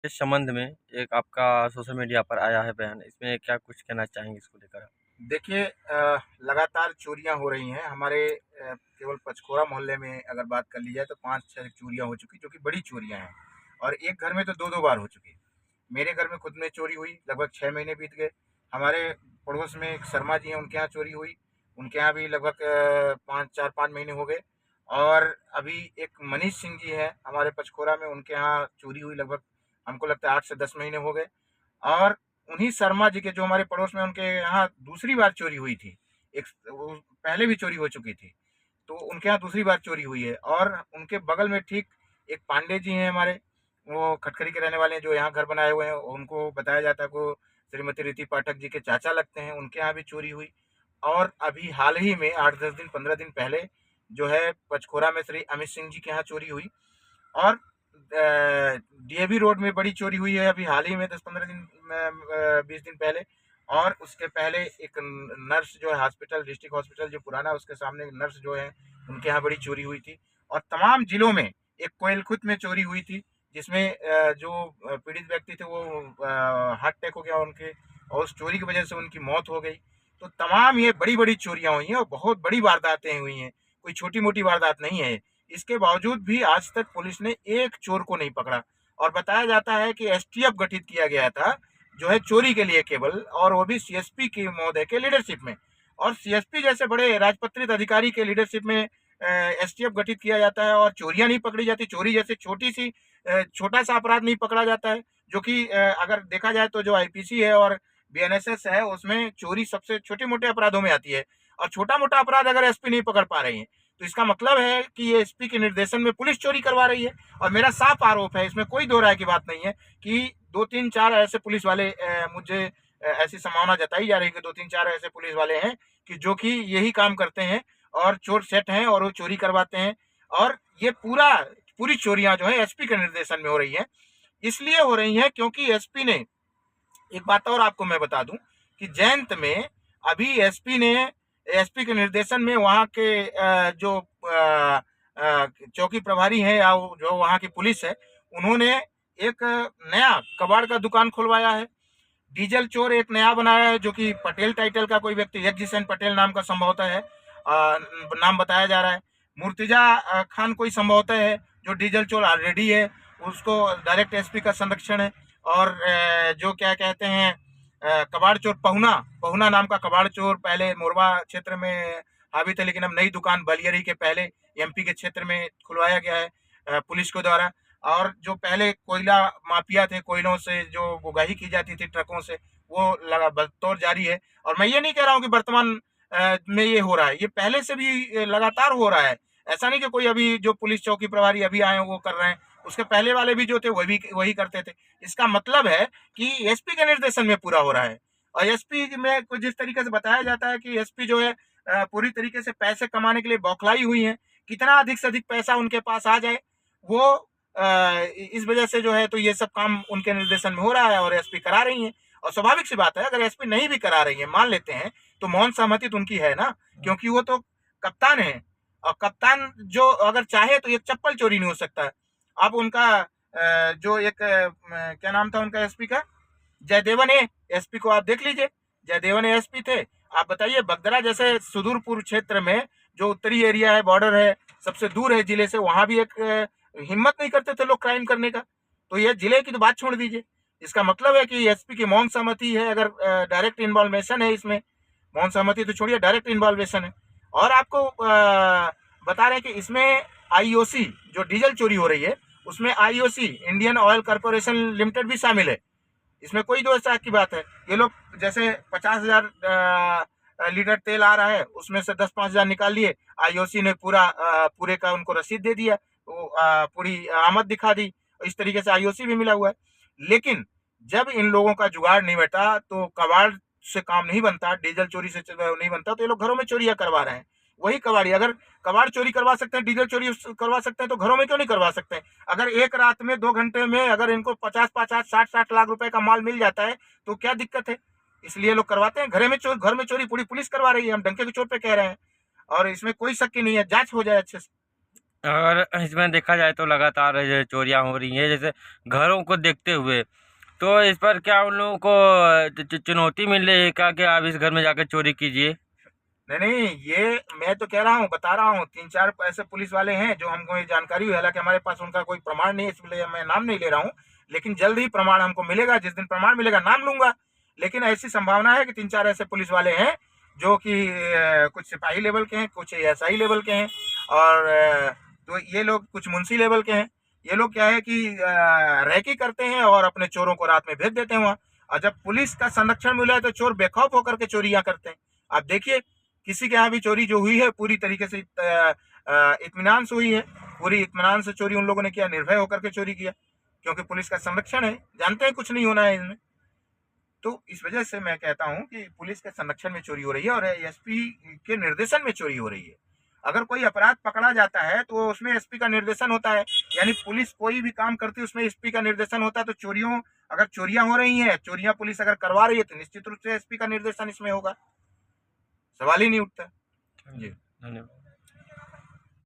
इस संबंध में एक आपका सोशल मीडिया पर आया है बयान, इसमें क्या कुछ कहना चाहेंगे इसको लेकर? देखिए, लगातार चोरियां हो रही हैं हमारे केवल पचकोरा मोहल्ले में अगर बात कर ली जाए तो 5-6 चोरियां हो चुकी जो कि बड़ी चोरियां हैं। और एक घर में तो 2-2 बार हो चुकी। मेरे घर में खुद में चोरी हुई, लगभग 6 महीने बीत गए। हमारे पड़ोस में एक शर्मा जी हैं, उनके यहाँ चोरी हुई। उनके यहाँ भी लगभग 5 4-5 महीने हो गए। और अभी एक मनीष सिंह जी हैं हमारे पचकोरा में, उनके यहाँ चोरी हुई, लगभग हमको लगता है 8 से 10 महीने हो गए। और उन्हीं शर्मा जी के जो हमारे पड़ोस में, उनके यहाँ दूसरी बार चोरी हुई थी। एक वो पहले भी चोरी हो चुकी थी, तो उनके यहाँ दूसरी बार चोरी हुई है। और उनके बगल में ठीक एक पांडे जी हैं हमारे, वो खटखरी के रहने वाले हैं, जो यहाँ घर बनाए हुए हैं। उनको बताया जाता है वो श्रीमती रीति पाठक जी के चाचा लगते हैं, उनके यहाँ भी चोरी हुई। और अभी हाल ही में 8-10 दिन 15 दिन पहले जो है पचकोरा में श्री अमित सिंह जी के यहाँ चोरी हुई। और डीएवी रोड में बड़ी चोरी हुई है अभी हाल ही में 10-15 दिन 20 दिन पहले। और उसके पहले एक नर्स जो है हॉस्पिटल, डिस्ट्रिक्ट हॉस्पिटल जो पुराना है, उसके सामने नर्स जो है, उनके यहाँ बड़ी चोरी हुई थी। और तमाम जिलों में एक कोयलखुत में चोरी हुई थी, जिसमें जो पीड़ित व्यक्ति थे वो हार्ट अटैक हो गया उनके, और उस चोरी की वजह से उनकी मौत हो गई। तो तमाम ये बड़ी बड़ी चोरियां हुई हैं और बहुत बड़ी वारदातें हुई हैं, कोई छोटी मोटी वारदात नहीं है। इसके बावजूद भी आज तक पुलिस ने एक चोर को नहीं पकड़ा। और बताया जाता है कि एसटीएफ गठित किया गया था जो है चोरी के लिए केवल, और वो भी सीएसपी के महोदय के लीडरशिप में। और सीएसपी जैसे बड़े राजपत्रित अधिकारी के लीडरशिप में एसटीएफ गठित किया जाता है और चोरियां नहीं पकड़ी जाती। चोरी जैसे छोटा सा अपराध नहीं पकड़ा जाता है, जो कि अगर देखा जाए तो जो आईपीसी है और बीएनएसएस है, उसमें चोरी सबसे छोटे मोटे अपराधों में आती है। और छोटा मोटा अपराध अगर एसपी नहीं पकड़ पा रही है, तो इसका मतलब है कि ये एसपी के निर्देशन में पुलिस चोरी करवा रही है। और मेरा साफ आरोप है, इसमें कोई दो राय की बात नहीं है, कि 2-3-4 ऐसे पुलिस वाले, मुझे ऐसी संभावना जताई जा रही है कि 2-3-4 ऐसे पुलिस वाले हैं कि जो कि यही काम करते हैं और चोर सेट हैं और वो चोरी करवाते हैं। और ये पूरी चोरियां जो है एसपी के निर्देशन में हो रही है। इसलिए हो रही है क्योंकि एसपी ने, एक बात और आपको मैं बता दूं, कि जयंत में अभी एसपी के निर्देशन में वहाँ के जो चौकी प्रभारी हैं या जो वहाँ की पुलिस है, उन्होंने एक नया कबाड़ का दुकान खुलवाया है। डीजल चोर एक नया बनाया है, जो कि पटेल टाइटल का कोई व्यक्ति, यज्ञ सेन पटेल नाम का संभवतः है, नाम बताया जा रहा है। मुर्तजा खान कोई संभवतः है, जो डीजल चोर ऑलरेडी है, उसको डायरेक्ट एसपी का संरक्षण है। और जो क्या कहते हैं, कबाड़ चोर पहुना पहुना नाम का कबाड़ चोर पहले मोरवा क्षेत्र में हावी थे, लेकिन अब नई दुकान बलियरी के पहले एमपी के क्षेत्र में खुलवाया गया है पुलिस के द्वारा। और जो पहले कोयला माफिया थे, कोयलों से जो उगाही की जाती थी ट्रकों से, वो बतौर जारी है। और मैं ये नहीं कह रहा हूँ कि वर्तमान में ये हो रहा है, ये पहले से भी लगातार हो रहा है। ऐसा नहीं कि कोई अभी जो पुलिस चौकी प्रभारी अभी आए हैं वो कर रहे हैं, उसके पहले वाले भी जो थे वही करते थे। इसका मतलब है कि एसपी के निर्देशन में पूरा हो रहा है। और एसपी में कुछ जिस तरीके से बताया जाता है कि एसपी जो है पूरी तरीके से पैसे कमाने के लिए बौखलाई हुई है, कितना अधिक से अधिक पैसा उनके पास आ जाए, वो इस वजह से जो है तो ये सब काम उनके निर्देशन में हो रहा है और एसपी करा रही है। और स्वाभाविक सी बात है, अगर एसपी नहीं भी करा रही है, मान लेते हैं, तो मौन सहमति तो उनकी है ना, क्योंकि वो तो कप्तान है। और कप्तान जो अगर चाहे तो एक चप्पल चोरी नहीं हो सकता है। अब उनका जो एक क्या नाम था उनका एसपी का, जयदेवन ए एसपी को आप देख लीजिए, जयदेवन एसपी थे। आप बताइए, बगदरा जैसे सुदूर पूर्व क्षेत्र में जो उत्तरी एरिया है, बॉर्डर है, सबसे दूर है जिले से, वहां भी एक हिम्मत नहीं करते थे लोग क्राइम करने का। तो ये जिले की तो बात छोड़ दीजिए, इसका मतलब है कि एसपी की मौन सहमति है, अगर डायरेक्ट इन्वॉल्वेशन है इसमें। मौन सहमति तो छोड़िए, डायरेक्ट इन्वॉल्वेशन है। और आपको बता रहे हैं कि इसमें आईओसी, जो डीजल चोरी हो रही है, उसमें IOC Indian oil corporation limited भी शामिल है। इसमें कोई दो ऐसा की बात है। ये लोग जैसे 50,000 लीटर तेल आ रहा है, उसमें से 10-5 हजार निकाल लिए, आईओसी ने पूरे का उनको रसीद दे दिया, तो पूरी आमद दिखा दी। इस तरीके से आईओसी भी मिला हुआ है। लेकिन जब इन लोगों का जुगाड़ नहीं बैठा, तो कबाड़ से काम नहीं बनता, डीजल चोरी से नहीं बनता, तो ये लोग घरों में चोरियां करवा रहे हैं। वही कबाड़ी, अगर कबाड़ चोरी करवा सकते हैं, डीजल चोरी करवा सकते हैं, तो घरों में क्यों नहीं करवा सकते हैं? अगर एक रात में 2 घंटे में अगर इनको 50-50, 60-60 लाख रुपए का माल मिल जाता है, तो क्या दिक्कत है? इसलिए लोग करवाते हैं। घर में चोरी पूरी पुलिस करवा रही है, हम डंके के चोट पे कह रहे हैं। और इसमें कोई शक ही नहीं है, जांच हो जाए अच्छे से। अगर इसमें देखा जाए तो लगातार ये चोरियाँ हो रही हैं, जैसे घरों को देखते हुए, तो इस पर क्या उन लोगों को चुनौती मिल रही है क्या कि आप इस घर में जाकर चोरी कीजिए? नहीं नहीं, ये मैं तो कह रहा हूँ, बता रहा हूँ, 3-4 ऐसे पुलिस वाले हैं जो हमको ये जानकारी हुई, हालांकि हमारे पास उनका कोई प्रमाण नहीं है, इसलिए मैं नाम नहीं ले रहा हूँ। लेकिन जल्द ही प्रमाण हमको मिलेगा, जिस दिन प्रमाण मिलेगा नाम लूंगा। लेकिन ऐसी संभावना है कि 3-4 ऐसे पुलिस वाले हैं जो कि कुछ सिपाही लेवल के हैं, कुछ एएसआई लेवल के हैं, और तो ये लोग कुछ मुंशी लेवल के हैं। ये लोग क्या है कि रैकी करते हैं और अपने चोरों को रात में भेज देते हैं वहाँ। और जब पुलिस का संरक्षण मिला है तो चोर बेखौफ होकर के चोरियां करते हैं। आप देखिए, किसी के यहाँ भी चोरी जो हुई है पूरी तरीके से इत्मीनान से हुई है। पूरी इत्मीनान से चोरी उन लोगों ने किया, निर्भय होकर के चोरी किया, क्योंकि पुलिस का संरक्षण है, जानते हैं कुछ नहीं होना है इसमें। तो इस वजह से मैं कहता हूँ कि पुलिस के संरक्षण में चोरी हो रही है और एसपी के निर्देशन में चोरी हो रही है। अगर कोई अपराध पकड़ा जाता है तो उसमें एसपी का निर्देशन होता है, यानी पुलिस कोई भी काम करती है उसमें एसपी का निर्देशन होता है। तो चोरियों अगर चोरियां हो रही हैं, चोरियां पुलिस अगर करवा रही है तो निश्चित रूप से एसपी का निर्देशन इसमें होगा, सवाल ही नहीं उठता। जी। धन्यवाद।